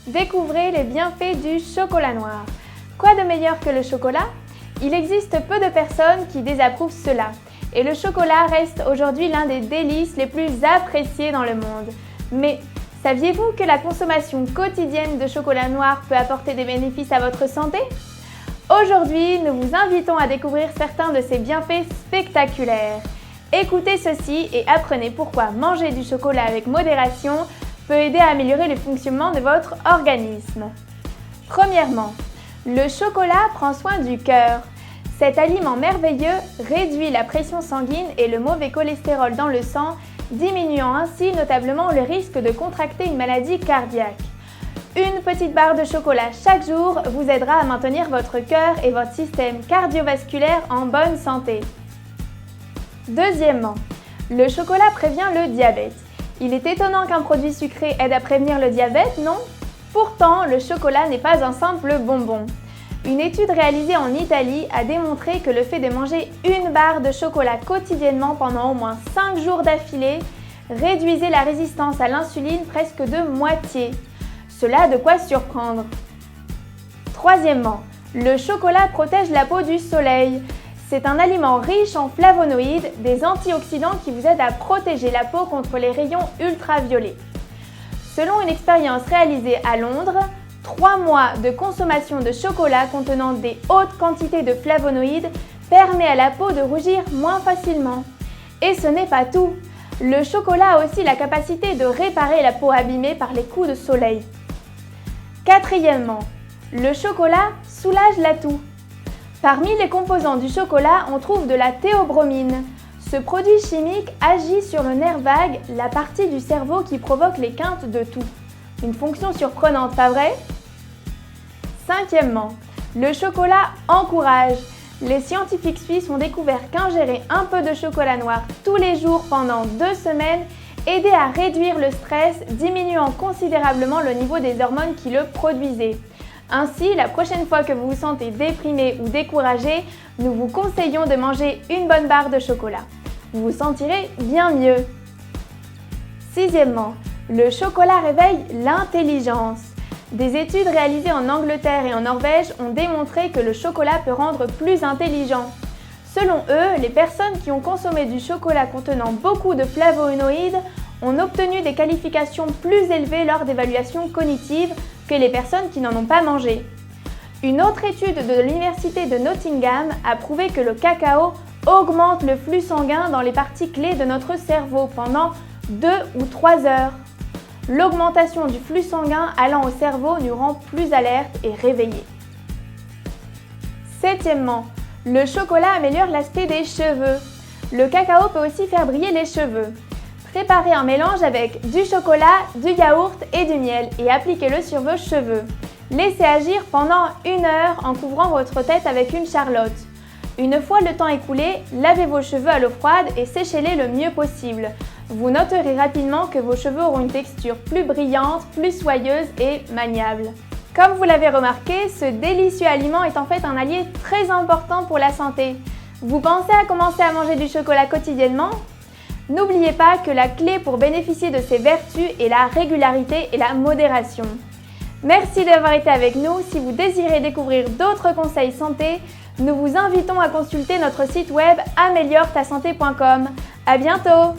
Découvrez les bienfaits du chocolat noir. Quoi de meilleur que le chocolat? Il existe peu de personnes qui désapprouvent cela. Et le chocolat reste aujourd'hui l'un des délices les plus appréciés dans le monde. Mais saviez-vous que la consommation quotidienne de chocolat noir peut apporter des bénéfices à votre santé? Aujourd'hui, nous vous invitons à découvrir certains de ces bienfaits spectaculaires. Écoutez ceci et apprenez pourquoi manger du chocolat avec modération peut aider à améliorer le fonctionnement de votre organisme. Premièrement, le chocolat prend soin du cœur. Cet aliment merveilleux réduit la pression sanguine et le mauvais cholestérol dans le sang, diminuant ainsi notablement le risque de contracter une maladie cardiaque. Une petite barre de chocolat chaque jour vous aidera à maintenir votre cœur et votre système cardiovasculaire en bonne santé. Deuxièmement, le chocolat prévient le diabète. Il est étonnant qu'un produit sucré aide à prévenir le diabète, non? Pourtant, le chocolat n'est pas un simple bonbon. Une étude réalisée en Italie a démontré que le fait de manger une barre de chocolat quotidiennement pendant au moins 5 jours d'affilée réduisait la résistance à l'insuline presque de moitié. Cela a de quoi surprendre. Troisièmement, le chocolat protège la peau du soleil. C'est un aliment riche en flavonoïdes, des antioxydants qui vous aident à protéger la peau contre les rayons ultraviolets. Selon une expérience réalisée à Londres, 3 mois de consommation de chocolat contenant des hautes quantités de flavonoïdes permet à la peau de rougir moins facilement. Et ce n'est pas tout. Le chocolat a aussi la capacité de réparer la peau abîmée par les coups de soleil. Quatrièmement, le chocolat soulage la toux. Parmi les composants du chocolat, on trouve de la théobromine. Ce produit chimique agit sur le nerf vague, la partie du cerveau qui provoque les quintes de toux. Une fonction surprenante, pas vrai? Cinquièmement, le chocolat encourage. Les scientifiques suisses ont découvert qu'ingérer un peu de chocolat noir tous les jours pendant 2 semaines aidait à réduire le stress, diminuant considérablement le niveau des hormones qui le produisaient. Ainsi, la prochaine fois que vous vous sentez déprimé ou découragé, nous vous conseillons de manger une bonne barre de chocolat. Vous vous sentirez bien mieux. Sixièmement, le chocolat réveille l'intelligence. Des études réalisées en Angleterre et en Norvège ont démontré que le chocolat peut rendre plus intelligent. Selon eux, les personnes qui ont consommé du chocolat contenant beaucoup de flavonoïdes ont obtenu des qualifications plus élevées lors d'évaluations cognitives que les personnes qui n'en ont pas mangé. Une autre étude de l'université de Nottingham a prouvé que le cacao augmente le flux sanguin dans les parties clés de notre cerveau pendant 2 ou 3 heures. L'augmentation du flux sanguin allant au cerveau nous rend plus alertes et réveillés. Septièmement, le chocolat améliore l'aspect des cheveux. Le cacao peut aussi faire briller les cheveux. Préparez un mélange avec du chocolat, du yaourt et du miel et appliquez-le sur vos cheveux. Laissez agir pendant 1 heure en couvrant votre tête avec une charlotte. Une fois le temps écoulé, lavez vos cheveux à l'eau froide et séchez-les le mieux possible. Vous noterez rapidement que vos cheveux auront une texture plus brillante, plus soyeuse et maniable. Comme vous l'avez remarqué, ce délicieux aliment est en fait un allié très important pour la santé. Vous pensez à commencer à manger du chocolat quotidiennement? N'oubliez pas que la clé pour bénéficier de ses vertus est la régularité et la modération. Merci d'avoir été avec nous. Si vous désirez découvrir d'autres conseils santé, nous vous invitons à consulter notre site web amelioretasante.com. À bientôt!